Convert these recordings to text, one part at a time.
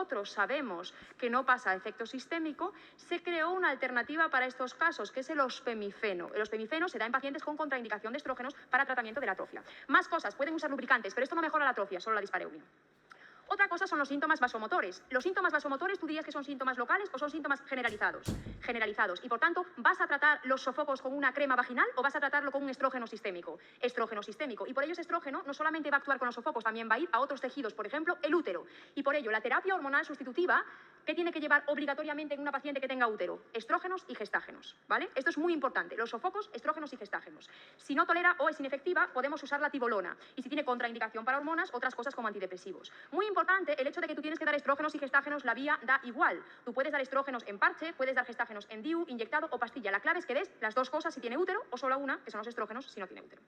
nosotros sabemos que no pasa efecto sistémico, se creó una alternativa para estos casos, que es el ospemifeno. El ospemifeno se da en pacientes con contraindicación de estrógenos para tratamiento de la atrofia. Más cosas, pueden usar lubricantes, pero esto no mejora la atrofia, solo la dispareunia. Otra cosa son los síntomas vasomotores. Los síntomas vasomotores, ¿tú dirías que son síntomas locales o son síntomas generalizados? Generalizados. Y por tanto, ¿vas a tratar los sofocos con una crema vaginal o vas a tratarlo con un estrógeno sistémico? Estrógeno sistémico. Y por ello ese estrógeno no solamente va a actuar con los sofocos, también va a ir a otros tejidos, por ejemplo, el útero. Y por ello, la terapia hormonal sustitutiva, ¿qué tiene que llevar obligatoriamente en una paciente que tenga útero? Estrógenos y gestágenos, ¿vale? Esto es muy importante. Los sofocos, estrógenos y gestágenos. Si no tolera o es inefectiva, podemos usar la tibolona. Y si tiene contraindicación para hormonas, otras cosas como antidepresivos. Muy importante el hecho de que tú tienes que dar estrógenos y gestágenos, la vía da igual. Tú puedes dar estrógenos en parche, puedes dar gestágenos en DIU, inyectado o pastilla. La clave es que des las dos cosas si tiene útero o solo una, que son los estrógenos, si no tiene útero.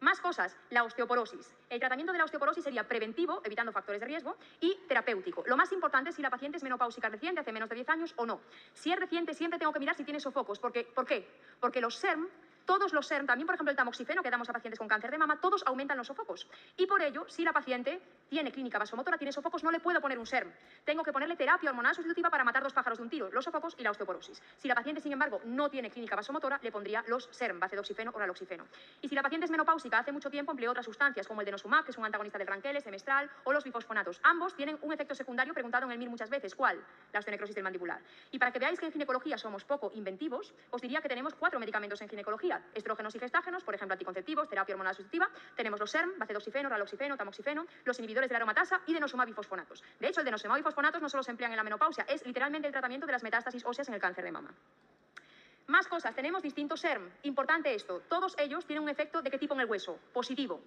Más cosas, la osteoporosis. El tratamiento de la osteoporosis sería preventivo, evitando factores de riesgo, y terapéutico. Lo más importante es si la paciente es menopáusica reciente, hace menos de 10 años o no. Si es reciente, siempre tengo que mirar si tiene sofocos. ¿Por qué? Porque los SERM, todos los SERM, también por ejemplo el tamoxifeno que damos a pacientes con cáncer de mama, todos aumentan los sofocos. Y por ello, si la paciente tiene clínica vasomotora, tiene sofocos, no le puedo poner un SERM. Tengo que ponerle terapia hormonal sustitutiva para matar dos pájaros de un tiro, los sofocos y la osteoporosis. Si la paciente, sin embargo, no tiene clínica vasomotora, le pondría los SERM, bacedoxifeno o raloxifeno. Y si la paciente es menopáusica, hace mucho tiempo empleó otras sustancias como el denosumab, que es un antagonista del ranqueles, semestral, o los bifosfonatos. Ambos tienen un efecto secundario preguntado en el MIR muchas veces. ¿Cuál? La osteonecrosis del mandibular. Y para que veáis que en ginecología somos poco inventivos, os diría que tenemos 4 medicamentos en ginecología: estrógenos y gestágenos, por ejemplo, anticonceptivos, terapia hormonal sustitutiva. Tenemos los SERM, bacedoxifeno, raloxifeno, tamoxifeno, los inhibidores de la aromatasa y denosumab bifosfonatos. De hecho, el denosumab bifosfonatos no solo se emplean en la menopausia, es literalmente el tratamiento de las metástasis óseas en el cáncer de mama. Más cosas, tenemos distintos SERM. Importante esto, todos ellos tienen un efecto ¿de qué tipo en el hueso? Positivo.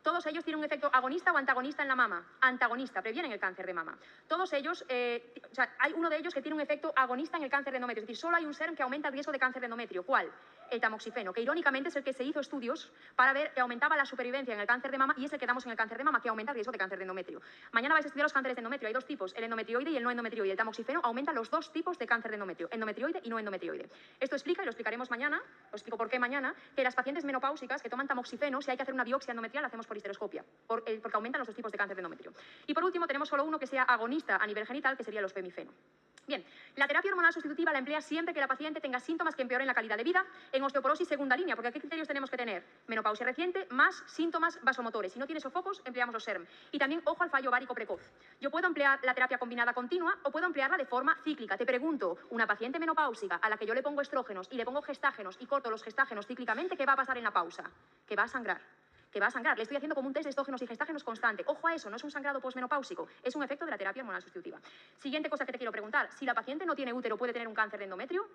Todos ellos tienen un efecto agonista o antagonista en la mama. Antagonista, previenen el cáncer de mama. Todos ellos, hay uno de ellos que tiene un efecto agonista en el cáncer de endometrio. Es decir, solo hay un SERM que aumenta el riesgo de cáncer de endometrio. ¿Cuál? El tamoxifeno, que irónicamente es el que se hizo estudios para ver que aumentaba la supervivencia en el cáncer de mama y es el que damos en el cáncer de mama, que aumenta el riesgo de cáncer de endometrio. Mañana vais a estudiar los cánceres de endometrio. Hay dos tipos, el endometrioide y el no endometrioide. El tamoxifeno aumenta los dos tipos de cáncer de endometrio, endometrioide y no endometrioide. Esto explica, y lo explicaremos mañana, os explico por qué mañana, que las pacientes menopáusicas que toman tamoxifeno, si hay que hacer una biopsia endometrial, la hacemos por histeroscopia, porque aumentan los dos tipos de cáncer de endometrio. Y por último, tenemos solo uno que sea agonista a nivel genital, que sería el ospemifeno. Bien, la terapia hormonal sustitutiva la emplea siempre que la paciente tenga síntomas que empeoren la calidad de vida en osteoporosis segunda línea, porque ¿qué criterios tenemos que tener? Menopausia reciente más síntomas vasomotores. Si no tiene sofocos, empleamos los SERM. Y también, ojo al fallo ovárico precoz. Yo puedo emplear la terapia combinada continua o puedo emplearla de forma cíclica. Te pregunto, una paciente menopáusica a la que yo le pongo estrógenos y le pongo gestágenos y corto los gestágenos cíclicamente, ¿qué va a pasar en la pausa? Que va a sangrar. Que va a sangrar. Le estoy haciendo como un test de estrógenos y gestágenos constante. Ojo a eso, no es un sangrado posmenopáusico, es un efecto de la terapia hormonal sustitutiva. Siguiente cosa que te quiero preguntar, si la paciente no tiene útero, ¿puede tener un cáncer de endometrio?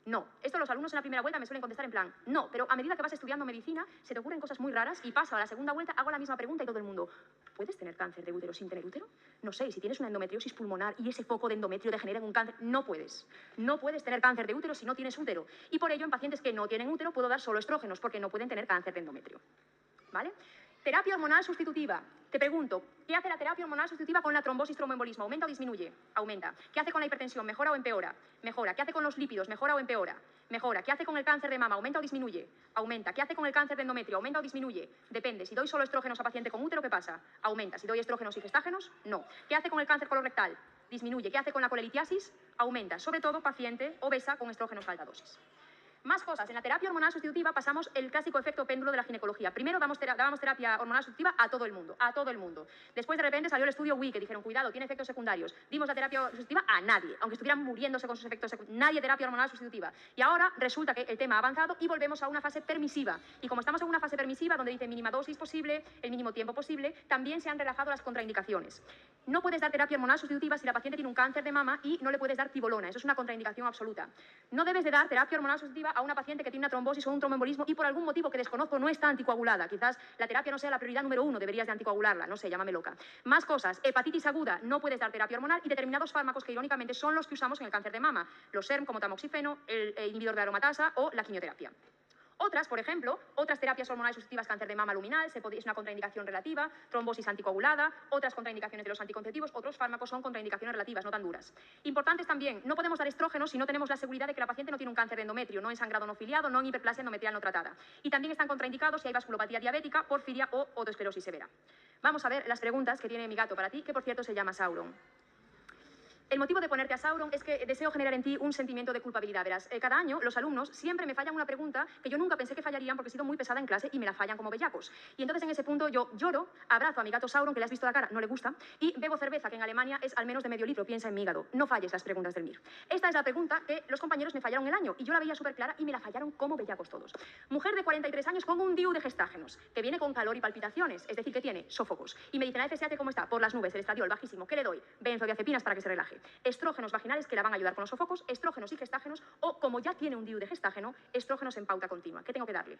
No. Esto los alumnos en la primera vuelta me suelen contestar en plan, no, pero a medida que vas estudiando medicina, se te ocurren cosas muy raras y paso a la segunda vuelta, hago la misma pregunta y todo el mundo, ¿puedes tener cáncer de útero sin tener útero? No sé, si tienes una endometriosis pulmonar y ese foco de endometrio degenera en un cáncer, no puedes. No puedes tener cáncer de útero si no tienes útero. Y por ello, en pacientes que no tienen útero, puedo dar solo estrógenos porque no pueden tener cáncer de endometrio. ¿Vale? Terapia hormonal sustitutiva. Te pregunto, ¿qué hace la terapia hormonal sustitutiva con la trombosis tromboembolismo? ¿Aumenta o disminuye? Aumenta. ¿Qué hace con la hipertensión? ¿Mejora o empeora? Mejora. ¿Qué hace con los lípidos? ¿Mejora o empeora? Mejora. ¿Qué hace con el cáncer de mama? ¿Aumenta o disminuye? Aumenta. ¿Qué hace con el cáncer de endometrio? ¿Aumenta o disminuye? Depende. Si doy solo estrógenos a paciente con útero, ¿qué pasa? Aumenta. Si doy estrógenos y gestágenos, no. ¿Qué hace con el cáncer colorectal? Disminuye. ¿Qué hace con la colelitiasis? Aumenta. Sobre todo paciente obesa con estrógenos a alta dosis. Más cosas. En la terapia hormonal sustitutiva pasamos el clásico efecto péndulo de la ginecología. Primero dábamos terapia hormonal sustitutiva a todo el mundo, a todo el mundo. Después de repente salió el estudio WI que dijeron, cuidado, tiene efectos secundarios. Dimos la terapia sustitutiva a nadie, aunque estuvieran muriéndose con sus efectos secundarios. Nadie terapia hormonal sustitutiva. Y ahora resulta que el tema ha avanzado y volvemos a una fase permisiva. Y como estamos en una fase permisiva donde dice mínima dosis posible, el mínimo tiempo posible, también se han relajado las contraindicaciones. No puedes dar terapia hormonal sustitutiva si la paciente tiene un cáncer de mama y no le puedes dar tibolona. Eso es una contraindicación absoluta. No debes de dar terapia hormonal sustitutiva a una paciente que tiene una trombosis o un tromboembolismo y por algún motivo que desconozco no está anticoagulada. Quizás la terapia no sea la prioridad número 1, deberías de anticoagularla, no sé, llámame loca. Más cosas, hepatitis aguda, no puedes dar terapia hormonal y determinados fármacos que irónicamente son los que usamos en el cáncer de mama, los SERM como tamoxifeno, el inhibidor de aromatasa o la quimioterapia. Otras, por ejemplo, otras terapias hormonales sustitutivas, cáncer de mama luminal, es una contraindicación relativa, trombosis anticoagulada, otras contraindicaciones de los anticonceptivos, otros fármacos son contraindicaciones relativas, no tan duras. Importantes también, no podemos dar estrógenos si no tenemos la seguridad de que la paciente no tiene un cáncer de endometrio, no en sangrado no filiado, no en hiperplasia endometrial no tratada. Y también están contraindicados si hay vasculopatía diabética, porfiria o autoesclerosis severa. Vamos a ver las preguntas que tiene mi gato para ti, que por cierto se llama Sauron. El motivo de ponerte a Sauron es que deseo generar en ti un sentimiento de culpabilidad. Verás, cada año los alumnos siempre me fallan una pregunta que yo nunca pensé que fallarían porque he sido muy pesada en clase y me la fallan como bellacos. Y entonces en ese punto yo lloro, abrazo a mi gato Sauron, que le has visto la cara, no le gusta, y bebo cerveza, que en Alemania es al menos de medio litro, piensa en mi hígado. No falles las preguntas del MIR. Esta es la pregunta que los compañeros me fallaron el año y yo la veía súper clara y me la fallaron como bellacos todos. Mujer de 43 años con un DIU de gestágenos, que viene con calor y palpitaciones, es decir, que tiene sófocos. Y me dicen, la FSH, ¿cómo está? Por las nubes, el estradiol bajísimo. ¿Qué le doy? Benzodiazepinas para que se relaje. Estrógenos vaginales que la van a ayudar con los sofocos, estrógenos y gestágenos, o como ya tiene un DIU de gestágeno, estrógenos en pauta continua. ¿Qué tengo que darle?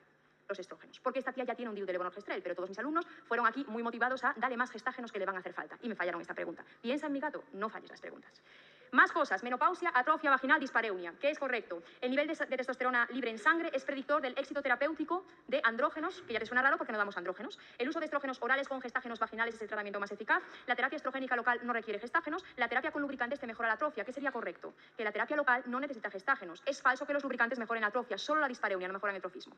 Los estrógenos. Porque esta tía ya tiene un DIU de levonorgestrel, pero todos mis alumnos fueron aquí muy motivados a darle más gestágenos que le van a hacer falta. Y me fallaron esta pregunta. ¿Piensa en mi gato? No falles las preguntas. Más cosas, menopausia, atrofia vaginal, dispareunia. ¿Qué es correcto? El nivel de testosterona libre en sangre es predictor del éxito terapéutico de andrógenos, que ya te suena raro porque no damos andrógenos. El uso de estrógenos orales con gestágenos vaginales es el tratamiento más eficaz. La terapia estrogénica local no requiere gestágenos. La terapia con lubricantes te mejora la atrofia. ¿Qué sería correcto? Que la terapia local no necesita gestágenos. Es falso que los lubricantes mejoren atrofia, solo la dispareunia no mejora el atrofismo.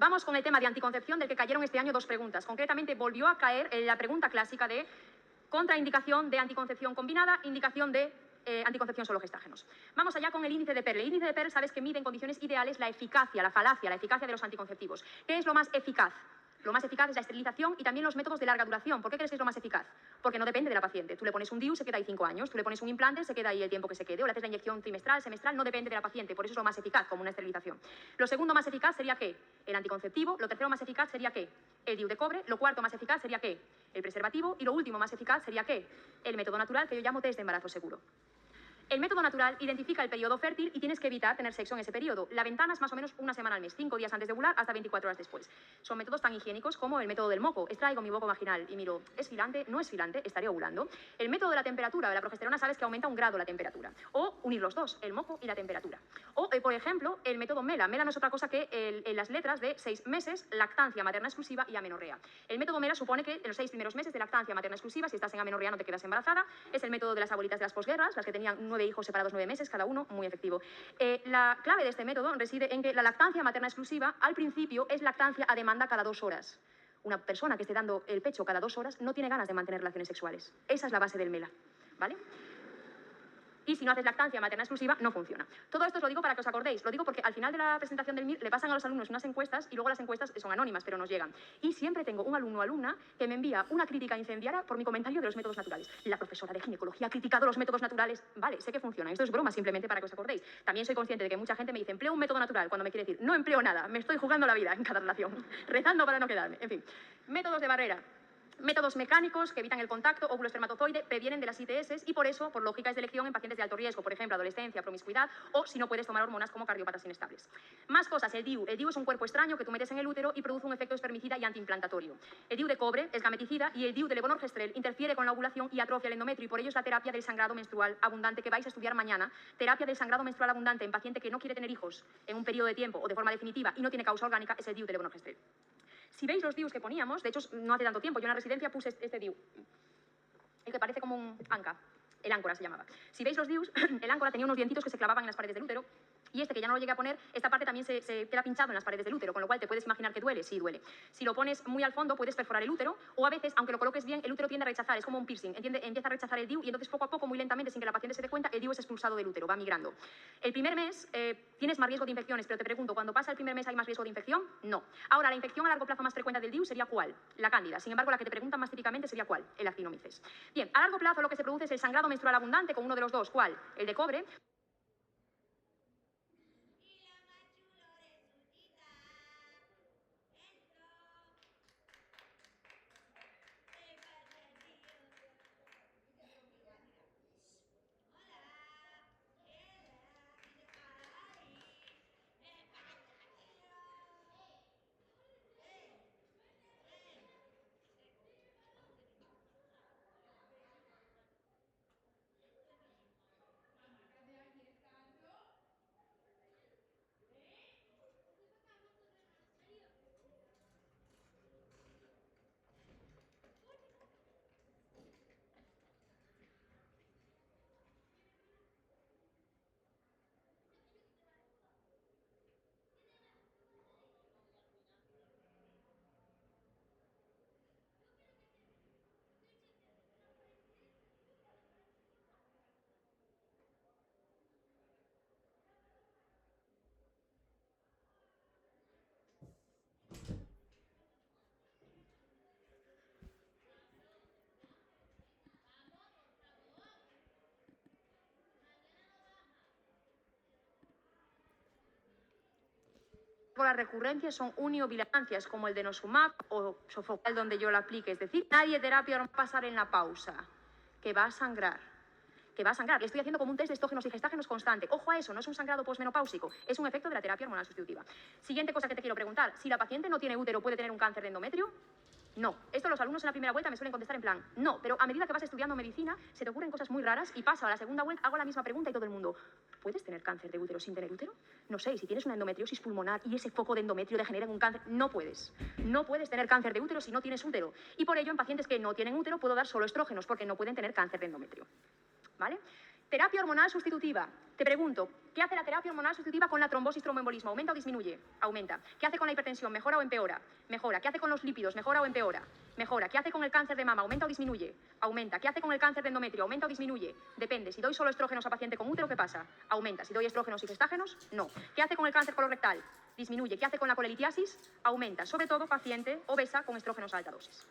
Vamos con el tema de anticoncepción, del que cayeron este año dos preguntas. Concretamente, volvió a caer la pregunta clásica de contraindicación de anticoncepción combinada, indicación de anticoncepción solo gestágenos. Vamos allá con el índice de Pearl. El índice de Pearl, sabes que mide en condiciones ideales la eficacia, la falacia, la eficacia de los anticonceptivos. ¿Qué es lo más eficaz? Lo más eficaz es la esterilización y también los métodos de larga duración. ¿Por qué crees que es lo más eficaz? Porque no depende de la paciente. Tú le pones un DIU, se queda ahí 5 años. Tú le pones un implante, se queda ahí el tiempo que se quede. O le haces la inyección trimestral, semestral, no depende de la paciente. Por eso es lo más eficaz, como una esterilización. Lo segundo más eficaz sería ¿qué? El anticonceptivo. Lo tercero más eficaz sería ¿qué? El DIU de cobre. Lo cuarto más eficaz sería ¿qué? El preservativo. Y lo último más eficaz sería ¿qué? El método natural, que yo llamo test de embarazo seguro. El método natural identifica el periodo fértil y tienes que evitar tener sexo en ese periodo. La ventana es más o menos una semana al mes, 5 días antes de ovular hasta 24 horas después. Son métodos tan higiénicos como el método del moco. Extraigo mi moco vaginal y miro, ¿es filante? ¿No es filante? Estaría ovulando. El método de la temperatura o de la progesterona sabes que aumenta 1 grado la temperatura. O unir los dos, el moco y la temperatura. O, por ejemplo, el método MELA. MELA no es otra cosa que las letras de 6 meses, lactancia materna exclusiva y amenorrea. El método MELA supone que en los 6 primeros meses de lactancia materna exclusiva, si estás en amenorrea no te quedas embarazada. Es el método de las abuelitas de las posguerras, las que tenían 9 hijos separados 9 meses cada uno, muy efectivo. La clave de este método reside en que la lactancia materna exclusiva, al principio, es lactancia a demanda cada 2 horas. Una persona que esté dando el pecho cada 2 horas no tiene ganas de mantener relaciones sexuales. Esa es la base del MELA, ¿vale? Y si no haces lactancia materna exclusiva, no funciona. Todo esto os lo digo para que os acordéis. Lo digo porque al final de la presentación del MIR le pasan a los alumnos unas encuestas y luego las encuestas son anónimas, pero nos llegan. Y siempre tengo un alumno o alumna que me envía una crítica incendiaria por mi comentario de los métodos naturales. La profesora de ginecología ha criticado los métodos naturales. Vale, sé que funcionan. Esto es broma simplemente para que os acordéis. También soy consciente de que mucha gente me dice, empleo un método natural, cuando me quiere decir, no empleo nada, me estoy jugando la vida en cada relación, rezando para no quedarme. En fin, métodos de barrera. Métodos mecánicos que evitan el contacto óvulo-espermatozoide, previenen de las ITS y por eso, por lógica, es de elección en pacientes de alto riesgo, por ejemplo, adolescencia, promiscuidad o si no puedes tomar hormonas como cardiópatas inestables. Más cosas, el DIU. El DIU es un cuerpo extraño que tú metes en el útero y produce un efecto espermicida y antiimplantatorio. El DIU de cobre es gameticida y el DIU de levonorgestrel interfiere con la ovulación y atrofia el endometrio y por ello es la terapia del sangrado menstrual abundante que vais a estudiar mañana. Terapia del sangrado menstrual abundante en paciente que no quiere tener hijos en un periodo de tiempo o de forma definitiva y no tiene causa orgánica es el DIU de levonorgestrel. Si veis los DIUs que poníamos, de hecho no hace tanto tiempo, yo en la residencia puse este DIU, el que parece como un anca, el áncora se llamaba. Si veis los DIUs, el áncora tenía unos dientitos que se clavaban en las paredes del útero y este que ya no lo llegué a poner, esta parte también se queda pinchado en las paredes del útero, con lo cual te puedes imaginar que duele, sí duele. Si lo pones muy al fondo puedes perforar el útero o a veces, aunque lo coloques bien, el útero tiende a rechazar, es como un piercing, empieza a rechazar el DIU y entonces poco a poco, muy lentamente, sin que la paciente se dé cuenta, el DIU es expulsado del útero, va migrando. El primer mes tienes más riesgo de infecciones, pero te pregunto, ¿cuando pasa el primer mes hay más riesgo de infección? No. Ahora, la infección a largo plazo más frecuente del DIU sería ¿cuál? La cándida. Sin embargo, la que te preguntan más típicamente sería ¿cuál? El actinomyces. Bien, a largo plazo lo que se produce es el sangrado menstrual abundante con uno de los dos, ¿cuál? El de cobre. las recurrencias son uniobilancias, como el denosumab o sofocal donde yo la aplique. Es decir, nadie terapia va a pasar en la pausa, que va a sangrar. Que va a sangrar. Le estoy haciendo como un test de estrógenos y gestágenos constante. Ojo a eso, no es un sangrado posmenopáusico, es un efecto de la terapia hormonal sustitutiva. Siguiente cosa que te quiero preguntar, si la paciente no tiene útero, ¿puede tener un cáncer de endometrio? No. Esto los alumnos en la primera vuelta me suelen contestar en plan, no, pero a medida que vas estudiando medicina se te ocurren cosas muy raras y paso a la segunda vuelta, hago la misma pregunta y todo el mundo, ¿puedes tener cáncer de útero sin tener útero? No sé, y si tienes una endometriosis pulmonar y ese foco de endometrio degenera en un cáncer, no puedes. No puedes tener cáncer de útero si no tienes útero. Y por ello, en pacientes que no tienen útero, puedo dar solo estrógenos porque no pueden tener cáncer de endometrio. ¿Vale? Terapia hormonal sustitutiva. Te pregunto, ¿qué hace la terapia hormonal sustitutiva con la trombosis tromboembolismo? ¿Aumenta o disminuye? Aumenta. ¿Qué hace con la hipertensión? ¿Mejora o empeora? Mejora. ¿Qué hace con los lípidos? ¿Mejora o empeora? Mejora. ¿Qué hace con el cáncer de mama? ¿Aumenta o disminuye? Aumenta. ¿Qué hace con el cáncer de endometrio? ¿Aumenta o disminuye? Depende. Si doy solo estrógenos a paciente con útero, ¿qué pasa? Aumenta. Si doy estrógenos y gestágenos, no. ¿Qué hace con el cáncer colorectal? Disminuye. ¿Qué hace con la colelitiasis? Aumenta. Sobre todo paciente obesa con estrógenos a alta dosis.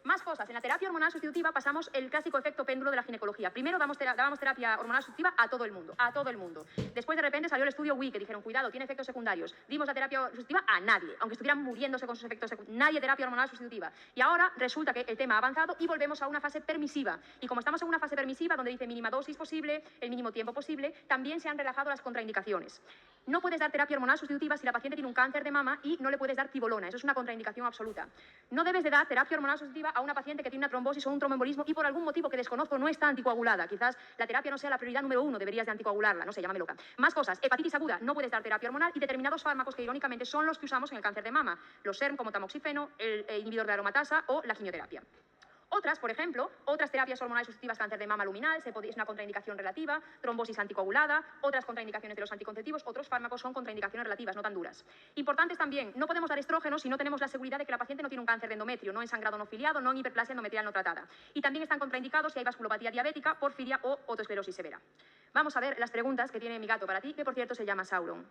Más cosas. En la terapia hormonal sustitutiva pasamos el clásico efecto péndulo de la ginecología. Primero dábamos terapia hormonal sustitutiva a todo el mundo. A todo el mundo. Después de repente salió el estudio WI que dijeron, cuidado, tiene efectos secundarios. Dimos la terapia sustitutiva a nadie, aunque estuvieran muriéndose con sus efectos secundarios. Nadie terapia hormonal sustitutiva. Y ahora resulta que el tema ha avanzado y volvemos a una fase permisiva. Y como estamos en una fase permisiva donde dice mínima dosis posible, el mínimo tiempo posible, también se han relajado las contraindicaciones. No puedes dar terapia hormonal sustitutiva si la paciente tiene un cáncer de mama y no le puedes dar tibolona. Eso es una contraindicación absoluta. No debes de dar terapia hormonal sustitutiva a una paciente que tiene una trombosis o un tromboembolismo y por algún motivo que desconozco no está anticoagulada. Quizás la terapia no sea la prioridad número 1, deberías de anticoagularla, no sé, llámame loca. Más cosas, hepatitis aguda, no puedes dar terapia hormonal y determinados fármacos que irónicamente son los que usamos en el cáncer de mama. Los SERM como tamoxifeno, el inhibidor de aromatasa o la quimioterapia. Otras, por ejemplo, otras terapias hormonales sustitutivas, cáncer de mama luminal, es una contraindicación relativa, trombosis anticoagulada, otras contraindicaciones de los anticonceptivos, otros fármacos son contraindicaciones relativas, no tan duras. Importantes también, no podemos dar estrógenos si no tenemos la seguridad de que la paciente no tiene un cáncer de endometrio, no en sangrado no filiado, no en hiperplasia endometrial no tratada. Y también están contraindicados si hay vasculopatía diabética, porfiria o autoesclerosis severa. Vamos a ver las preguntas que tiene mi gato para ti, que por cierto se llama Sauron.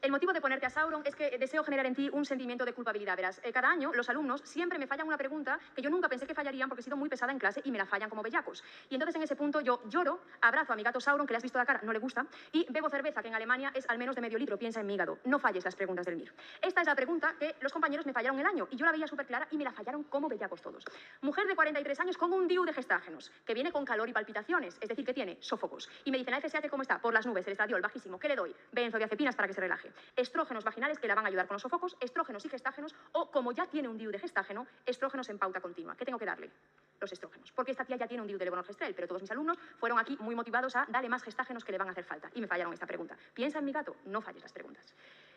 El motivo de ponerte a Sauron es que deseo generar en ti un sentimiento de culpabilidad. Verás, cada año los alumnos siempre me fallan una pregunta que yo nunca pensé que fallarían porque he sido muy pesada en clase y me la fallan como bellacos. Y entonces en ese punto yo lloro, abrazo a mi gato Sauron, que le has visto la cara, no le gusta, y bebo cerveza, que en Alemania es al menos de medio litro, piensa en mi hígado. No falles las preguntas del MIR. Esta es la pregunta que los compañeros me fallaron el año y yo la veía súper clara y me la fallaron como bellacos todos. Mujer de 43 años con un DIU de gestágenos, que viene con calor y palpitaciones, es decir, que tiene sófocos. Y me dicen, la FSH, ¿cómo está? Por las nubes, el estradiol bajísimo. ¿Qué le doy? Benzodiazepinas para que se relaje. Estrógenos vaginales que la van a ayudar con los sofocos, estrógenos y gestágenos, o como ya tiene un DIU de gestágeno, estrógenos en pauta continua. ¿Qué tengo que darle? Los estrógenos. Porque esta tía ya tiene un DIU de levonorgestrel, pero todos mis alumnos fueron aquí muy motivados a darle más gestágenos que le van a hacer falta. Y me fallaron esta pregunta. Piensa en mi gato, no falles las preguntas.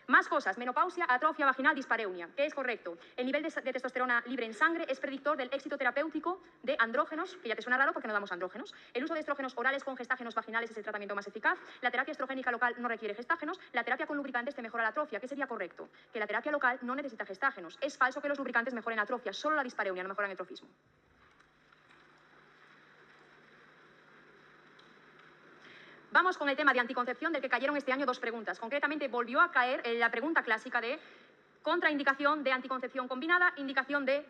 Más cosas, menopausia, atrofia vaginal, dispareunia. ¿Qué es correcto? El nivel de testosterona libre en sangre es predictor del éxito terapéutico de andrógenos, que ya te suena raro porque no damos andrógenos. El uso de estrógenos orales con gestágenos vaginales es el tratamiento más eficaz. La terapia estrogénica local no requiere gestágenos. La terapia con lubricantes te mejora la atrofia. ¿Qué sería correcto? Que la terapia local no necesita gestágenos. Es falso que los lubricantes mejoren atrofia, solo la dispareunia no mejoran el trofismo. Vamos con el tema de anticoncepción del que cayeron este año 2 preguntas. Concretamente volvió a caer la pregunta clásica de contraindicación de anticoncepción combinada, indicación de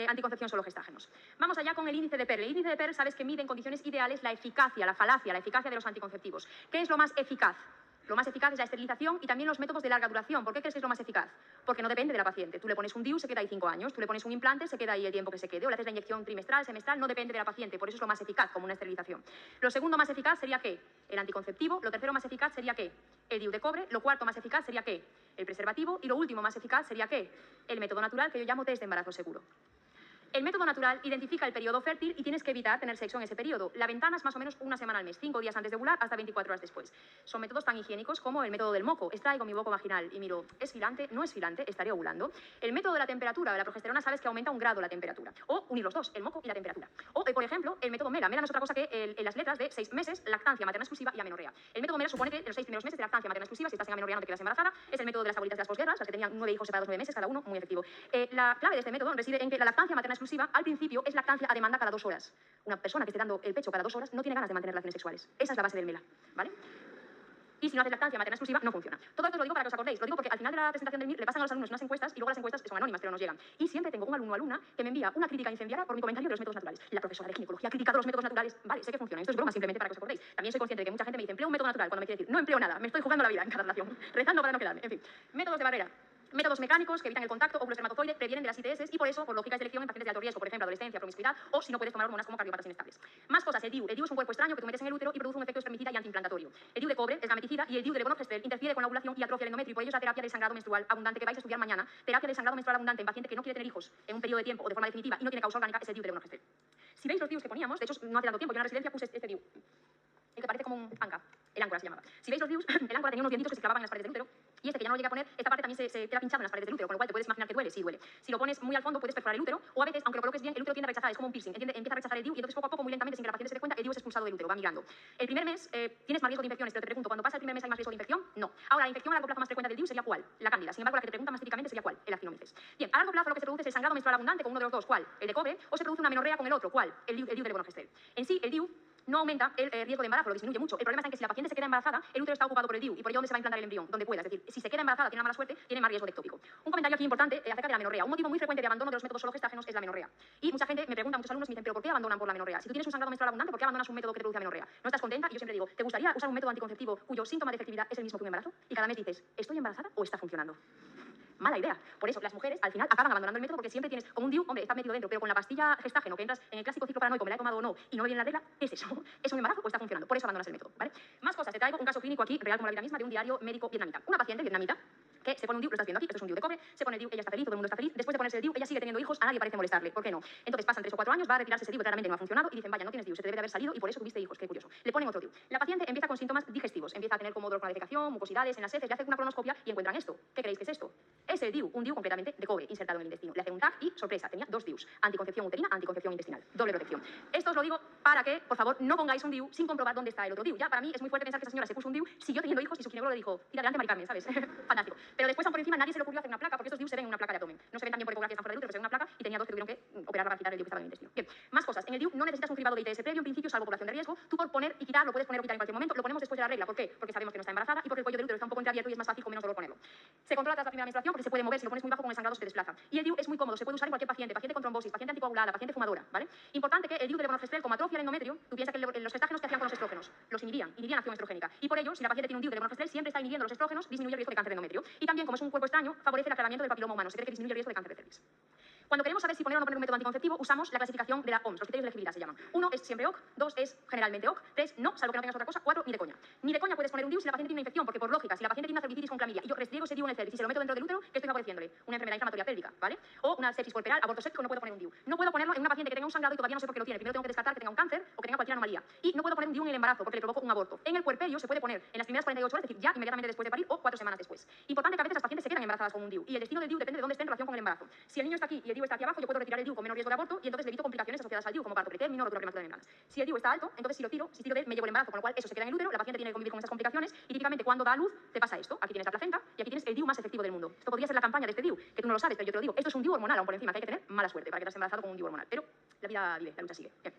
anticoncepción solo gestágenos. Vamos allá con el índice de Pearl. El índice de Pearl sabes que mide en condiciones ideales la eficacia, la falacia, la eficacia de los anticonceptivos. ¿Qué es lo más eficaz? Lo más eficaz es la esterilización y también los métodos de larga duración. ¿Por qué crees que es lo más eficaz? Porque no depende de la paciente. Tú le pones un DIU, se queda ahí 5 años. Tú le pones un implante, se queda ahí el tiempo que se quede. O le haces la inyección trimestral, semestral, no depende de la paciente. Por eso es lo más eficaz, como una esterilización. Lo segundo más eficaz sería ¿qué? El anticonceptivo. Lo tercero más eficaz sería ¿qué? El DIU de cobre. Lo cuarto más eficaz sería ¿qué? El preservativo. Y lo último más eficaz sería ¿qué? El método natural, que yo llamo test de embarazo seguro. El método natural identifica el periodo fértil y tienes que evitar tener sexo en ese periodo. La ventana es más o menos una semana al mes, 5 días antes de ovular hasta 24 horas después. Son métodos tan higiénicos como el método del moco. Extraigo mi moco vaginal y miro, ¿es filante? ¿No es filante? Estaré ovulando. El método de la temperatura, de la progesterona, sabes que aumenta 1 grado la temperatura. O unir los dos, el moco y la temperatura. O, por ejemplo, el método MELA. MELA no es otra cosa que en las letras de 6 meses, lactancia materna exclusiva y amenorrea. El método MELA supone que en los 6 primeros meses de lactancia materna exclusiva, si estás en amenorrea no te quedas embarazada, es el método de las abuelitas de las posguerras, las que tenían 9 hijos separados 9 meses cada uno, muy efectivo. La clave de este método reside en que la lactancia materna exclusiva, al principio, es lactancia a demanda cada 2 horas. Una persona que esté dando el pecho cada 2 horas no tiene ganas de mantener relaciones sexuales. Esa es la base del MELA, ¿vale? Y si no haces lactancia materna exclusiva, no funciona. Todo esto lo digo para que os acordéis. Lo digo porque al final de la presentación del MIR le pasan a los alumnos unas encuestas y luego las encuestas son anónimas, pero nos llegan. Y siempre tengo un alumno o alumna que me envía una crítica incendiaria por mi comentario de los métodos naturales. La profesora de ginecología ha criticado los métodos naturales. Vale, sé que funciona. Esto es broma simplemente para que os acordéis. También soy consciente de que mucha gente me dice empleo un método natural cuando me quiere decir no empleo nada, me estoy jugando la vida en cada relación, rezando para no quedarme. En fin, métodos de barrera. Métodos mecánicos que evitan el contacto, óvulo espermatozoide, previenen de las ITS y por eso, por lógica de selección en pacientes de alto riesgo, por ejemplo, adolescencia, promiscuidad o si no puedes tomar hormonas como cardiopatas inestables. Más cosas, el DIU. El DIU es un cuerpo extraño que tú metes en el útero y produce un efecto espermicida y antiimplantatorio. El DIU de cobre es gameticida y el DIU de levonorgestrel interfiere con la ovulación y atrofia el endometrio y por ello es la terapia del sangrado menstrual abundante que vais a estudiar mañana. Terapia del sangrado menstrual abundante en paciente que no quiere tener hijos en un periodo de tiempo o de forma definitiva y no tiene causa orgánica es el DIU de levonorgestrel. Si veis los DIUs que poníamos, de hecho no hace tanto tiempo, yo en la residencia puse este DIU. El que parece como un anca, el áncora se llamaba. Si veis los DIUs, el áncora tenía unos dientitos que se clavaban en las paredes del útero y este que ya no lo llegué a poner, esta parte también se queda pinchado en las paredes del útero, con lo cual te puedes imaginar que duele, sí duele. Si lo pones muy al fondo puedes perforar el útero o a veces, aunque lo coloques bien, el útero tiende a rechazar, es como un piercing, empieza a rechazar el DIU y entonces poco a poco, muy lentamente, sin que la paciente se dé cuenta, el DIU es expulsado del útero, va migrando. El primer mes tienes más riesgo de infecciones, pero te pregunto, ¿cuando pasa el primer mes hay más riesgo de infección? No. Ahora, la infección a largo plazo más frecuente del DIU sería ¿cuál? La cándida. Sin embargo, la que te preguntan más típicamente sería ¿cuál? El actinomyces. Bien, a largo plazo lo que se produce es el sangrado menstrual abundante con uno de los dos, ¿cuál? El de cobre, o se produce una menorrea con el otro, ¿cuál? El DIU de levonorgestrel. En sí, el DIU no aumenta el riesgo de embarazo, lo disminuye mucho. El problema está en que si la paciente se queda embarazada, el útero está ocupado por el DIU y por ello donde se va a implantar el embrión, donde pueda. Es decir, si se queda embarazada, tiene una mala suerte, tiene más riesgo de ectópico. Un comentario aquí importante acerca de la menorrea. Un motivo muy frecuente de abandono de los métodos solo gestágenos es la menorrea. Y mucha gente me pregunta, muchos alumnos me dicen, ¿pero por qué abandonan por la menorrea? Si tú tienes un sangrado menstrual abundante, ¿por qué abandonas un método que te produce menorrea? ¿No estás contenta? Y yo siempre digo, ¿te gustaría usar un método anticonceptivo cuyo síntoma de efectividad es el mismo que un embarazo? Y cada mes dices, ¿estoy embarazada o está funcionando? Mala idea. Por eso las mujeres al final acaban abandonando el método porque siempre tienes como un DIU, hombre, está metido dentro, pero con la pastilla gestágeno que entras en el clásico ciclo paranoico, me la he tomado o no, y no me viene la regla, ¿qué es eso? ¿Es un embarazo o está funcionando? Por eso abandonas el método, ¿vale? Más cosas, te traigo un caso clínico aquí, real como la vida misma, de un diario médico vietnamita. Una paciente vietnamita que se pone un DIU, lo estás viendo aquí, esto es un DIU de cobre, se pone el DIU, ella está feliz, todo el mundo está feliz, después de ponerse el DIU, ella sigue teniendo hijos, a nadie parece molestarle, ¿por qué no? Entonces pasan 3 o 4 años, va a retirarse ese DIU, claramente no ha funcionado, y dicen, vaya, no tienes DIU, se te debe de haber salido y por eso tuviste hijos, qué curioso. Le ponen otro DIU. La paciente empieza con síntomas digestivos, empieza a tener como dolor con la defecación, mucosidades en las heces, le hacen una colonoscopia y encuentran esto. ¿Qué creéis que es esto? Es el DIU, un DIU completamente de cobre, insertado en el intestino. Le hacen un TAC y, sorpresa, tenía 2 DIUs, anticoncepción uterina, anticoncepción intestinal, doble protección. Esto os lo digo para que, por favor, no pongáis un DIU sin comprobar dónde está el otro DIU. Ya, para mí es muy fuerte pensar que esa señora se puso un DIU, siguió teniendo hijos y su ginecólogo le dijo, tira adelante, Mari Carmen, ¿sabes? Fantástico. Pero después, aún por encima, nadie se le ocurrió hacer una placa, porque estos DIUs se ven en una placa de abdomen. No se ven también por ecografía, están fuera del útero, pero se ven en una placa y tenía 2 que tuvieron que operarla para quitar el DIU que estaba en el intestino. Bien, más cosas. En el DIU no necesitas un cribado de ITS previo, en principio, salvo población de riesgo. Tú por poner y quitar, lo puedes poner o quitar en cualquier momento, lo ponemos después de la regla. ¿Por qué? Porque sabemos que no está embarazada y porque el cuello del útero está un poco entreabierto y es más fácil con menos dolor ponerlo. Se controla tras la primera menstruación porque se puede mover, si lo pones muy bajo con el sangrado se te desplaza. Y el DIU es muy cómodo, se puede usar en cualquier paciente, paciente con trombosis, paciente anticoagulada, paciente fumadora, ¿vale? Importante que el DIU de levonorgestrel, como atrofia el endometrio, tú piensas que los gestágenos que hacían con los estrógenos, los inhibían acción estrogénica. Y por ello, si la paciente tiene un DIU de levonorgestrel, siempre está inhibiendo los estrógenos, disminuye el riesgo de cáncer de endometrio. Y también, como es un cuerpo extraño, favorece el aclaramiento del papiloma humano, se cree que disminuye el riesgo de cáncer de cervix. Cuando queremos saber si poner o no poner un método anticonceptivo, usamos la clasificación de la OMS, los criterios de elegibilidad se llaman. 1 es siempre OK, 2 es generalmente OK, 3 no, salvo que no tengas otra cosa, 4 ni de coña. Ni de coña puedes poner un DIU si la paciente tiene una infección, porque por lógica, si la paciente tiene una cervicitis con clamidia y yo restriego ese DIU en el cervix y se lo meto dentro del útero, ¿qué estoy favoreciéndole? Una enfermedad inflamatoria pélvica, ¿vale? O una sepsis puerperal, aborto séptico, no puedo poner un DIU. No puedo ponerlo en una paciente que tenga un sangrado y todavía no sé por qué lo tiene. Primero tengo que descartar que tenga un cáncer o que tenga cualquier anomalía. Y no puedo poner un DIU en el embarazo porque le provoco un aborto. En el puerperio se puede poner en las primeras 48 horas, es decir, ya inmediatamente después de parir o 4 semanas después. Importante que a veces las pacientes se quedan embarazadas con un DIU y el destino del DIU depende de dónde esté en relación con el embarazo. Si el niño está aquí y el DIU está aquí abajo, yo puedo retirar el DIU con menos riesgo de aborto y entonces le evito complicaciones asociadas al DIU, como parto pretérmino o rotura prematura de membranas. Si el DIU está alto, entonces si tiro de él, me llevo el embarazo, con lo cual eso se queda en el útero, la paciente tiene que convivir con esas complicaciones y típicamente cuando da a luz te pasa esto. Aquí tienes la placenta y aquí tienes el DIU más efectivo del mundo. Esto podría ser la campaña de este DIU, que tú no lo sabes, pero yo te lo digo. Esto es un DIU hormonal, aún por encima, que hay que tener mala suerte para quedarse embarazado con un DIU hormonal. Pero la vida vive, la lucha sigue. Bien.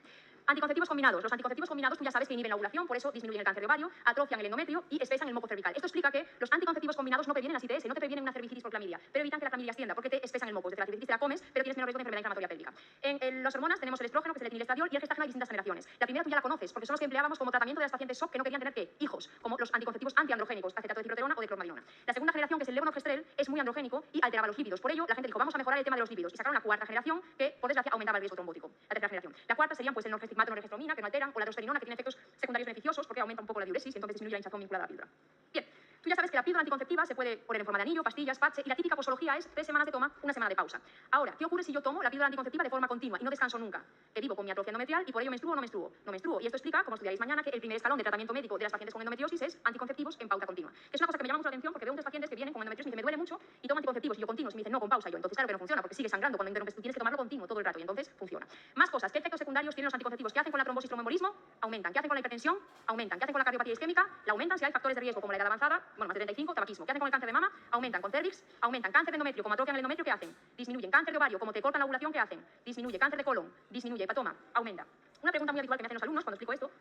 Anticonceptivos combinados. Los anticonceptivos combinados tú ya sabes que inhiben la ovulación, por eso disminuyen el cáncer de ovario, atrofian el endometrio y espesan el moco cervical. Esto explica que los anticonceptivos combinados no previenen las ITS, no te previenen una cervicitis por clamidia, pero evitan que la clamidia ascienda porque te espesan el moco. Desde la cervicitis te la comes, pero tienes menos riesgo de enfermedad inflamatoria pélvica. En las hormonas tenemos el estrógeno, que es el etilestadiol, y el gestágeno hay distintas generaciones. La primera tú ya la conoces, porque son los que empleábamos como tratamiento de las pacientes SOC que no querían tener ¿qué? Hijos, como los anticonceptivos antiandrogénicos, acetato de ciproterona o de clormadinona. La segunda generación, que es el levonorgestrel, es muy androgénico y alteraba los lípidos. Por ello, la gente dijo, vamos a mejorar el tema de los lípidos y sacaron la cuarta generación que, por desgracia, aumentaba el riesgo trombótico. La tercera generación. La cuarta serían pues el norgestigmato, norgestromina, que no alteran, o la drosperinona, que tiene efectos secundarios beneficiosos porque aumenta un poco la diuresis y entonces disminuye la hinchazón vinculada a la píldora. Bien, tú ya sabes que la píldora anticonceptiva se puede poner en forma de anillo, pastillas, parche, y la típica posología es 3 semanas de toma, 1 semana de pausa. Ahora, ¿qué ocurre si yo tomo la píldora anticonceptiva de forma continua y no descanso nunca? Que vivo con mi atrofia endometrial y por ello menstruo o no menstruo. No menstruo. Y esto explica, como estudiaréis mañana, que el primer escalón de tratamiento médico de las pacientes con endometriosis es anticonceptivos en pauta continua. Que es una cosa que me llama mucho la atención porque veo muchos pacientes que vienen con endometriosis y me duele mucho y toman anticonceptivos y yo continuos y me dicen no, con pausa. Yo, entonces claro que no funciona porque sigue sangrando cuando interrumpes, tú tienes que tomarlo continuo todo el rato y entonces funciona. Más cosas. ¿Qué efectos secundarios tienen los anticonceptivos? ¿Qué hacen con la trombosis, tromboembolismo? Aumentan. ¿Qué hacen con la hipertensión? Aumentan. ¿Qué hacen con la cardiopatía isquémica? La aumentan si hay factores de riesgo como la edad avanzada, bueno, más de 35, tabaquismo. ¿Qué hacen con el cáncer de mama? Aumentan. Con cervix, aumentan. Cáncer de endometrio, como atrofian el endometrio, ¿qué hacen? Disminuyen. Cáncer de ovario, como te cortan la ovulación, ¿qué hacen? Disminuye. Cáncer de colon, disminuye. Hepatoma, aumenta. Una pregunta muy habitual que me hacen los alumnos cuando explico esto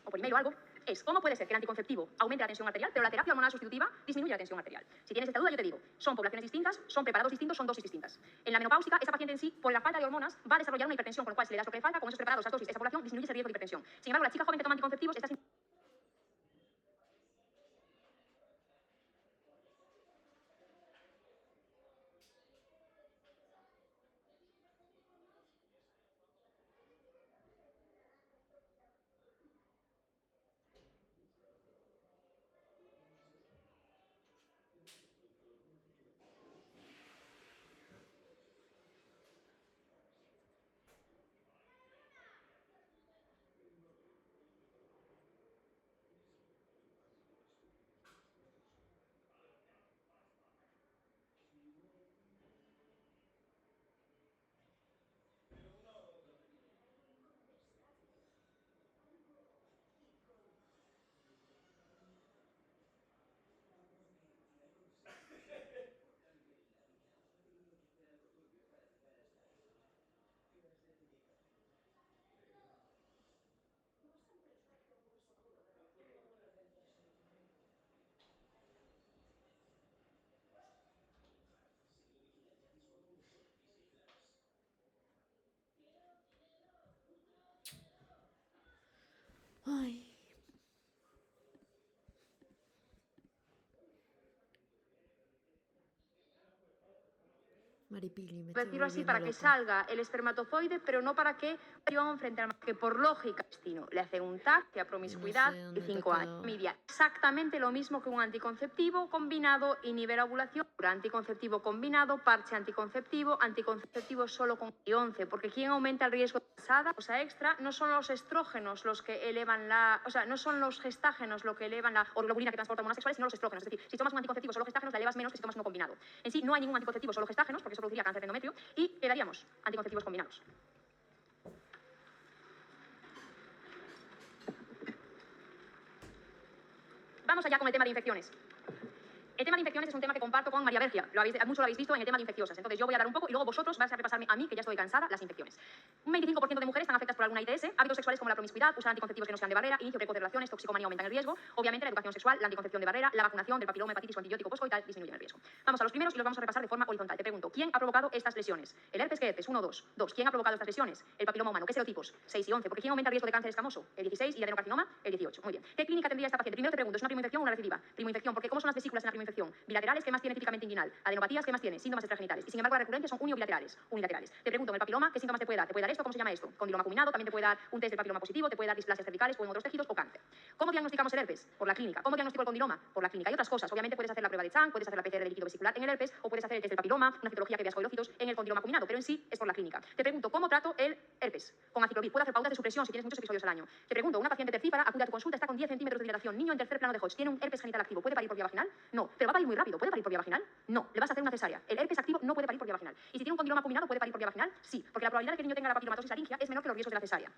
o por email o algo, es cómo puede ser que el anticonceptivo aumente la tensión arterial, pero la terapia hormonal sustitutiva disminuye la tensión arterial. Si tienes esta duda, yo te digo, son poblaciones distintas, son preparados distintos, son dosis distintas. En la menopáusica, esa paciente en sí, por la falta de hormonas, va a desarrollar una hipertensión, con lo cual si le das lo que le falta, con esos preparados, esas dosis, esa población disminuye ese riesgo de hipertensión. Sin embargo, la chica joven que toma anticonceptivos está sin... Ay, Maripili, me estoy decirlo así, volviendo para que loca. salga el espermatozoide, pero no para que frente al que por lógica destino le hace un TAC, que a promiscuidad No sé y dónde te 5 has años. quedado. Media, exactamente lo mismo que un anticonceptivo combinado, inhibe la ovulación, anticonceptivo combinado, parche anticonceptivo, anticonceptivo solo con 11, porque ¿quién aumenta el riesgo de embarazada? Cosa extra, no son los estrógenos los que elevan la, o sea, no son los gestágenos lo que elevan la globulina que transporta hormonas sexuales, sino los estrógenos. Es decir, si tomas un anticonceptivo solo gestágenos, la elevas menos que si tomas uno combinado. En sí, no hay ningún anticonceptivo solo gestágenos, porque eso produciría cáncer de endometrio, y quedaríamos anticonceptivos combinados. Vamos allá con el tema de infecciones. El tema de infecciones es un tema que comparto con María Bergia. Mucho lo habéis visto en el tema de infecciosas. Entonces yo voy a dar un poco y luego vosotros vais a repasarme a mí, que ya estoy cansada, las infecciones. Un 25% de mujeres están afectadas por alguna ITS, hábitos sexuales como la promiscuidad, usar anticonceptivos que no sean de barrera, inicio precoz de relaciones, toxicomanía aumentan el riesgo, obviamente la educación sexual, la anticoncepción de barrera, la vacunación del papiloma, hepatitis o antibiótico postcoital disminuyen el riesgo. Vamos a los primeros y los vamos a repasar de forma horizontal. Te pregunto, ¿quién ha provocado estas lesiones? ¿El herpes qué herpes? 1 o 2. 2. ¿Quién ha provocado estas lesiones? El papiloma humano. ¿Qué serotipos? 6 y 11. ¿Porque quién aumenta el riesgo de cáncer escamoso? El 16 y adenocarcinoma el 18. Muy bien. ¿Qué clínica tendría esta paciente? Primero te pregunto, ¿es una primoinfección o una recidiva? Primoinfección, porque ¿cómo son las vesículas en la primoinfección? Bilaterales, ¿qué más tiene típicamente inguinal? Adenopatías, ¿qué más tiene? Síntomas extragenitales. Y sin embargo, las recurrentes son unilaterales. Te pregunto, en el papiloma, ¿qué síntomas te puede dar? ¿Te puede dar esto? ¿Cómo se llama esto? Condiloma acuminado, también te puede dar un test del papiloma positivo, te puede dar displasias cervicales o en otros tejidos o cáncer. ¿Cómo diagnosticamos el herpes? Por la clínica. ¿Cómo diagnostico el condiloma? Por la clínica. Hay otras cosas. Obviamente puedes hacer la prueba de Chang, puedes hacer la PCR de líquido vesicular en el herpes o puedes hacer el test del papiloma, una citología que veas coilócitos en el condiloma acuminado, pero en sí es por la clínica. Te pregunto, ¿cómo trato el herpes? Con aciclovir. Puedo hacer pautas de supresión si tienes muchos episodios al año. Te pregunto, una paciente tercípara acude a tu consulta, está con 10 centímetros de dilatación, niño en tercer plano de Hodge, tiene un herpes genital activo, ¿puede parir por vía vaginal? No. Pero va a parir muy rápido, ¿puede parir por vía vaginal? No. Le vas a hacer una cesárea. El herpes activo no puede parir por vía vaginal. Y si tiene un condiloma acuminado, ¿puede parir por vía vaginal? Sí, porque la probabilidad de que el niño tenga la papilomatosis laringia es menor que los riesgos de la cesárea.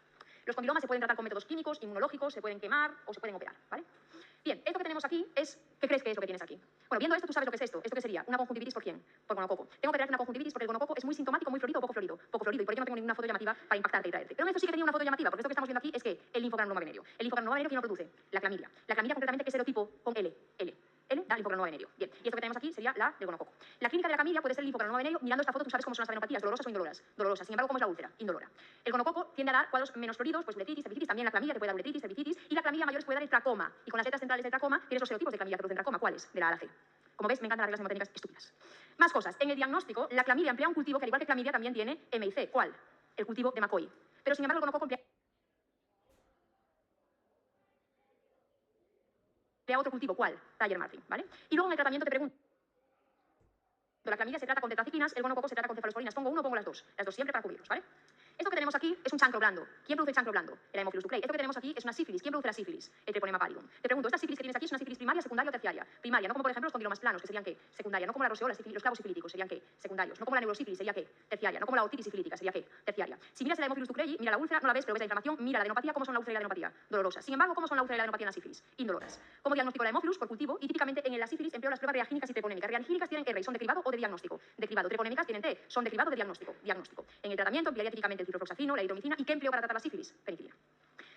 Los condilomas se pueden tratar con métodos químicos, inmunológicos, se pueden quemar o se pueden operar, ¿vale? Bien, esto que tenemos aquí es, ¿qué crees que es lo que tienes aquí? Bueno, viendo esto, tú sabes lo que es esto. ¿Esto qué sería? Una conjuntivitis, ¿por quién? Por gonococo. Tengo que operarte una conjuntivitis porque el gonococo es muy sintomático, muy florido o poco florido. Poco florido, y por ello no tengo ninguna foto llamativa para impactarte y traerte. Pero en esto sí que tenía una foto llamativa, porque esto que estamos viendo aquí es que el linfogranuloma venérea. El linfogranuloma venérea, ¿quién lo produce? La clamidia. La clamidia, concretamente, ¿qué serotipo? Con L. L da linfogranuloma venérea. Bien, y esto que tenemos aquí sería la del gonococo. La clínica de la clamidia puede ser el linfogranuloma venérea. Mirando esta foto, tú sabes cómo son las adenopatías, dolorosas o indoloras. Dolorosas. Sin embargo, ¿cómo es la úlcera? Indolora. El gonococo tiende a dar cuadros menos floridos, pues uretritis, cervicitis, también la clamidia te puede dar uretritis, cervicitis, y la clamidia mayores puede dar el tracoma. Y con las letras centrales del tracoma tienes los serotipos de clamidia que producen tracoma. ¿Cuáles? De la A a la C. Como ves, me encantan las reglas mnemotécnicas estúpidas. Más cosas. En el diagnóstico, la clamidia emplea un cultivo que, al igual que clamidia, también tiene M y C. ¿Cuál? El cultivo de McCoy. Pero sin embargo, el gonococo emplea otro cultivo. ¿Cuál? Tiger Martin, ¿vale? Y luego en el tratamiento te pregunto, la clamidia se trata con tetracikinas, el gonococo se trata con cefalosporinas. Pongo uno o pongo las dos siempre para cubrirlos, ¿vale? Esto que tenemos aquí es un chancro blando. ¿Quién produce el chancro blando? El Haemophilus ducrei. Esto que tenemos aquí es una sífilis. ¿Quién produce la sífilis? El Treponema pallidum. Te pregunto, ¿esta sífilis que tienes aquí es una sífilis primaria, secundaria o terciaria? Primaria, no como por ejemplo los condilomas planos, que serían ¿qué? Secundaria. No como la roseola, los clavos sifilíticos, serían ¿qué? Secundarios. No como la neurosífilis, sería ¿qué? Terciaria. No como la otitis sifilítica, sería ¿qué? Terciaria. Si miras el Haemophilus ducrei, mira la úlcera, no la ves, pero ves la inflamación, mira la adenopatía, ¿cómo son la úlcera y la adenopatía? Dolorosas. Sin embargo, ¿cómo son la úlcera y la adenopatía en la sífilis? Indoloras. ¿Cómo diagnostico la Haemophilus? Por cultivo, y típicamente en la sífilis empleo las pruebas reagínicas y treponémicas. Reagínicas tienen R y son de cribado o de diagnóstico. De cribado. Treponémicas tienen T, son de cribado o de diagnóstico. En el tratamiento emplearía típicamente el ciprofloxacino, la hidromicina, ¿y qué empleo para tratar la sífilis? Penicilina.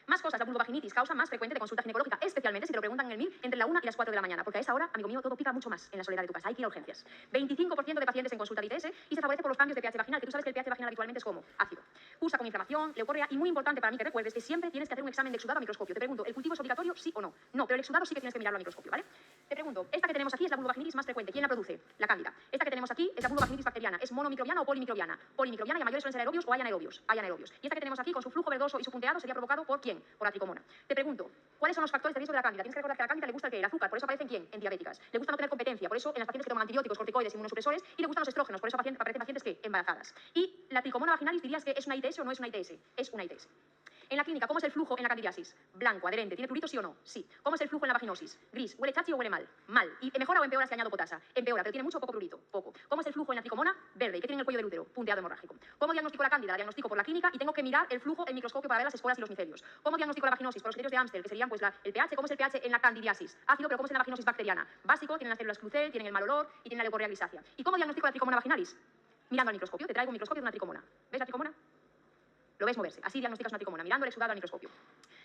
Más cosas, la vulvovaginitis, causa más frecuente de consulta ginecológica, especialmente si te lo preguntan en el MIR entre la 1 y las 4 de la mañana, porque a esa hora, amigo mío, todo pica mucho más en la soledad de tu casa. Hay que ir a urgencias. 25% de pacientes en consulta de ITS y se favorece por los cambios de pH vaginal, que tú sabes que el pH vaginal habitualmente es como ácido. Cursa con inflamación, leucorrea y muy importante para mí que recuerdes que siempre tienes que hacer un examen de exudado a microscopio. Te pregunto, ¿el cultivo es obligatorio, sí o no? No, pero el exudado sí que tienes que mirarlo a microscopio, ¿vale? Te pregunto, esta que tenemos aquí es la vulvovaginitis más frecuente. ¿Quién la produce? La cándida. Esta que tenemos aquí es la vulvovaginitis bacteriana. ¿Es monomicrobiana o polimicrobiana? Polimicrobiana y a mayores suelen ser aerobios o hay anaerobios. Hay anaerobios. Y esta que tenemos aquí con su flujo verdoso y su punteado sería provocado por ¿quién? Por la tricomona. Te pregunto, ¿cuáles son los factores de riesgo de la cándida? Tienes que recordar que a la cándida le gusta el azúcar, por eso aparece en ¿quién? En diabéticas. Le gusta no tener competencia, por eso en las pacientes que toman antibióticos, corticoides, inmunosupresores, y le gustan los estrógenos, por eso aparecen pacientes que embarazadas. Y la tricomona vaginalis, dirías que es una ITS o no es una ITS. Es una ITS. En la clínica, ¿cómo es el flujo en la candidiasis? Blanco, adherente. ¿Tiene prurito, sí o no? Sí. ¿Cómo es el flujo en la vaginosis? Gris. ¿Huele chachi o huele mal? Mal. ¿Y mejora o empeora si añado potasa? Empeora, pero tiene mucho o poco prurito. Poco. ¿Cómo es el flujo en la tricomona? Verde. ¿Y qué tiene en el cuello del útero? Punteado hemorrágico. ¿Cómo diagnostico la cándida? La diagnostico por la clínica y tengo que mirar el flujo en microscopio para ver las esporas y los micelios. ¿Cómo diagnostico la vaginosis? Por los criterios de Amstel, que serían pues el pH. ¿Cómo es el pH en la candidiasis? Ácido, pero ¿cómo es en la vaginosis bacteriana? Básico, tienen las células crucel, tienen el mal olor y tienen la leucorrea grisácea. ¿Y cómo diagnostico la tricomona vaginalis? Mirando al microscopio. Te traigo un microscopio de una tricomona. ¿Ves la tricomona? Lo ves moverse. Así diagnosticas una tricomona, mirando el exudado al microscopio.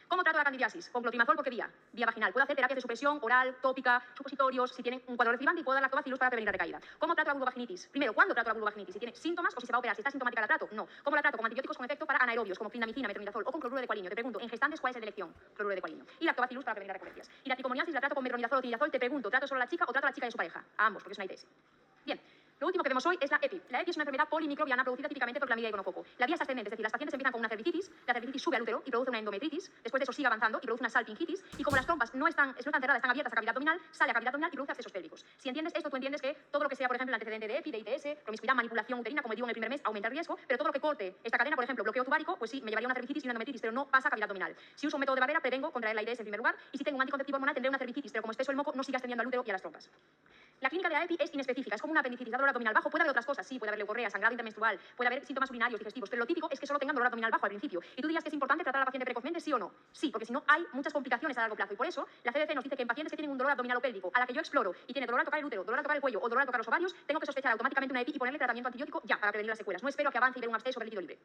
¿Cómo trato la candidiasis? Con clotimazol, ¿por qué vía? Vía vaginal. Puedo hacer terapias de supresión oral, tópica, supositorios, si tienen un cuadro recibante y puedo dar lactobacillus para prevenir la recaída. ¿Cómo trato la vulvovaginitis? Primero, ¿cuándo trato la vulvovaginitis? Si tiene síntomas o si se va a operar. Si está sintomática la trato, no. ¿Cómo la trato? Con antibióticos con efecto para anaerobios, como clindamicina, metronidazol o con cloruro de cualinio. Te pregunto, en gestantes, ¿cuál es el de elección? Cloruro de cualinio. Y lactobacillus para prevenir las recurrencias. Y la tricomoniasis la trato con metronidazol o tinidazol. Te pregunto, ¿trato solo a la chica o trato a la chica y a su pareja? A ambos, porque es una ITS. Bien. Lo último que vemos hoy es la EPI. La EPI es una enfermedad polimicrobiana producida típicamente por clamidia y gonococo. La vía es ascendente, es decir, las pacientes empiezan con una cervicitis, la cervicitis sube al útero y produce una endometritis, después de eso sigue avanzando y produce una salpingitis, y como las trompas no están cerradas, están abiertas a cavidad abdominal, sale a cavidad abdominal y produce abscesos pélvicos. Si entiendes esto, tú entiendes que todo lo que sea, por ejemplo, el antecedente de EPI, de ITS, promiscuidad, manipulación uterina, como digo en el primer mes, aumenta el riesgo, pero todo lo que corte esta cadena, por ejemplo, bloqueo tubárico, pues sí, me llevaría una cervicitis y una endometritis, pero no pasa a cavidad abdominal. Si uso un método de Barbera, prevengo contraer la ITS en primer lugar, y si tengo un anticonceptivo hormonal, tendré una cervicitis, pero como espeso el moco, no siga extendiendo al útero y a las trompas. La clínica de la EPI es inespecífica, es como una apendicitis, da dolor abdominal bajo, puede haber otras cosas, sí, puede haber leucorrea, sangrado intermenstrual, puede haber síntomas urinarios, digestivos, pero lo típico es que solo tengan dolor abdominal bajo al principio. Y tú dirías que es importante tratar a la paciente precozmente, sí o no. Sí, porque si no hay muchas complicaciones a largo plazo. Y por eso la CDC nos dice que en pacientes que tienen un dolor abdominal o pélvico, a la que yo exploro y tiene dolor al tocar el útero, dolor al tocar el cuello o dolor al tocar los ovarios, tengo que sospechar automáticamente una EPI y ponerle tratamiento antibiótico ya para prevenir las secuelas. No espero a que avance y vea un absceso del líquido libre.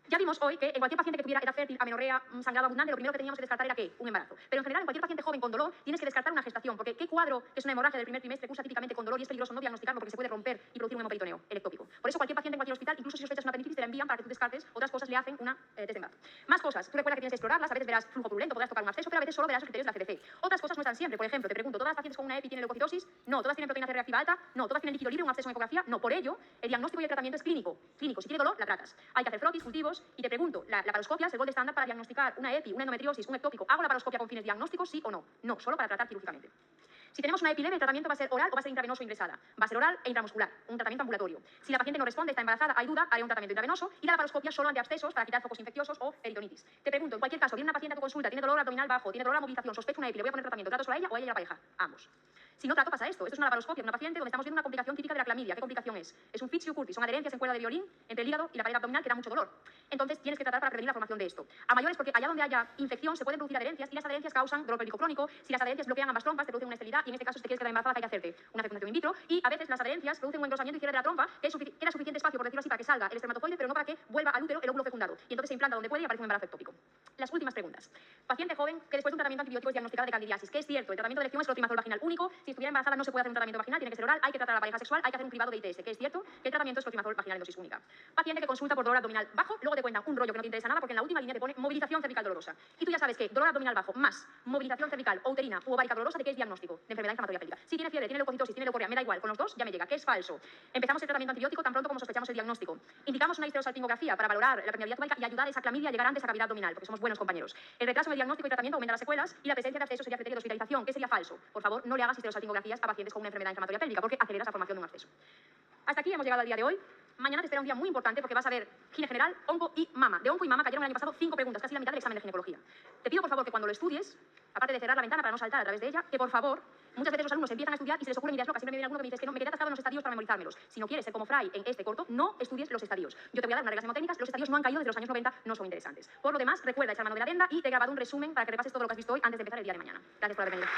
Ya vimos hoy que en cualquier paciente que tuviera edad fértil, amenorrea, sangrado abundante, lo primero que teníamos que descartar era ¿qué? Un embarazo. Pero en general, en cualquier paciente joven con dolor, tienes que descartar una gestación, porque ¿qué cuadro que es una hemorragia del primer trimestre cursa típicamente con dolor y es peligroso no diagnosticarlo porque se puede romper y producir un hemoperitoneo, el ectópico? Por eso cualquier paciente en cualquier hospital, incluso si sospechas una apendicitis, te la envían para que tú descartes, otras cosas le hacen una test de embarazo. Más cosas, tú recuerda que tienes que explorarlas, a veces verás flujo purulento, podrás tocar un absceso, pero a veces solo verás los criterios de la CDC. Otras cosas no están siempre, por ejemplo, te pregunto, ¿todas las pacientes con una EPI tienen leucocitosis? No. ¿Todas tienen proteína C reactiva alta? No. ¿Todas tienen líquido libre, un absceso en ecografía? No. Por ello, el diagnóstico y el tratamiento es clínico. Clínico, si tiene dolor, la tratas. Hay que hacer frotis, cultivos, y te pregunto, la laparoscopia es el gol estándar para diagnosticar una EPI, una endometriosis, un ectópico. ¿Hago laparoscopia con fines diagnósticos, sí o no? No, solo para tratar quirúrgicamente. Si tenemos una EPI leve, el tratamiento va a ser oral o va a ser intravenoso ingresada. Va a ser oral e intramuscular, un tratamiento ambulatorio. Si la paciente no responde, está embarazada, hay duda, haré un tratamiento intravenoso y la laparoscopia solo ante abscesos para quitar focos infecciosos o peritonitis. Te pregunto, en cualquier caso, viene una paciente a tu consulta, tiene dolor abdominal bajo, tiene dolor a la movilización, sospecho una EPI, le voy a poner tratamiento, ¿trato solo a ella o a ella y a la pareja? Ambos. Si no trato, pasa esto. Esto es una laparoscopia en una paciente donde estamos viendo una complicación típica de la clamidia. ¿Qué complicación es? Es un Fitzhugh Curtis, son adherencias en cuerda de violín entre el hígado y la pared abdominal que da mucho dolor. Entonces tienes que tratar para prevenir la formación de esto. A mayores, porque allá donde haya infección se pueden producir adherencias y las adherencias causan dolor pélvico crónico. Si las adherencias bloquean ambas trompas, te producen una esterilidad y en este caso, si te quieres quedar embarazada, hay que hacerte una fecundación in vitro. Y a veces las adherencias producen un engrosamiento y cierre de la trompa que queda suficiente espacio, por decirlo así, para que salga el espermatozoide, pero no para que vuelva al útero el óvulo fecundado. Y entonces se implanta donde puede y aparece un embarazo ectópico. Las últimas preguntas. Paciente joven que después de un tratamiento antibiótico es diagnosticada de candidiasis. ¿Qué es cierto? El tratamiento de elección es clotimazol vaginal único. Si estuviera embarazada no se puede hacer un tratamiento vaginal, tiene que ser oral, hay que tratar a la pareja sexual, hay que hacer un cribado de ITS. ¿Qué es cierto? Que el tratamiento es clotimazol vaginal en dosis única. Paciente que consulta por dolor abdominal bajo, luego te cuentan un rollo que no te interesa nada porque en la última línea te pone movilización cervical dolorosa. Y tú ya sabes que dolor abdominal bajo más movilización cervical o uterina u ovárica dolorosa, ¿de qué es diagnóstico? De enfermedad inflamatoria pélvica. Si tiene fiebre, tiene leucocitosis, tiene leucorrea, me da igual, con los dos ya me llega. ¿Qué es falso? Empezamos el tratamiento antibiótico tan pronto como sospechamos el diagnóstico. Indicamos una histerosalpingografía para valorar la permeabilidad tubárica y ayudar a esa clamidia a llegar antes a cavidad abdominal, porque somos buenos compañeros. El retraso en el diagnóstico y tratamiento aumenta las secuelas y la presencia de absceso sería criterio de hospitalización. ¿Qué sería falso? Por favor, no le hagas histerosalpingografías a pacientes con una enfermedad inflamatoria pélvica porque aceleras la formación de un absceso. Hasta aquí hemos llegado al día de hoy. Mañana te espera un día muy importante porque vas a ver gine general, onco y mama. De onco y mama cayeron el año pasado 5 preguntas, casi la mitad del examen de ginecología. Te pido por favor que cuando lo estudies, aparte de cerrar la ventana para no saltar a través de ella, que por favor, muchas veces los alumnos empiezan a estudiar y se les ocurren ideas locas. Siempre me viene alguno que me dice es que no, me quedé atascado en los estadios para memorizármelos. Si no quieres ser como Fry en este corto, no estudies los estadios. Yo te voy a dar unas reglas mnemotécnicas, los estadios no han caído desde los años 90, no son interesantes. Por lo demás, recuerda echar mano de la adenda y te he grabado un resumen para que repases todo lo que has visto hoy antes de empezar el día de mañana. Gracias por haber venido.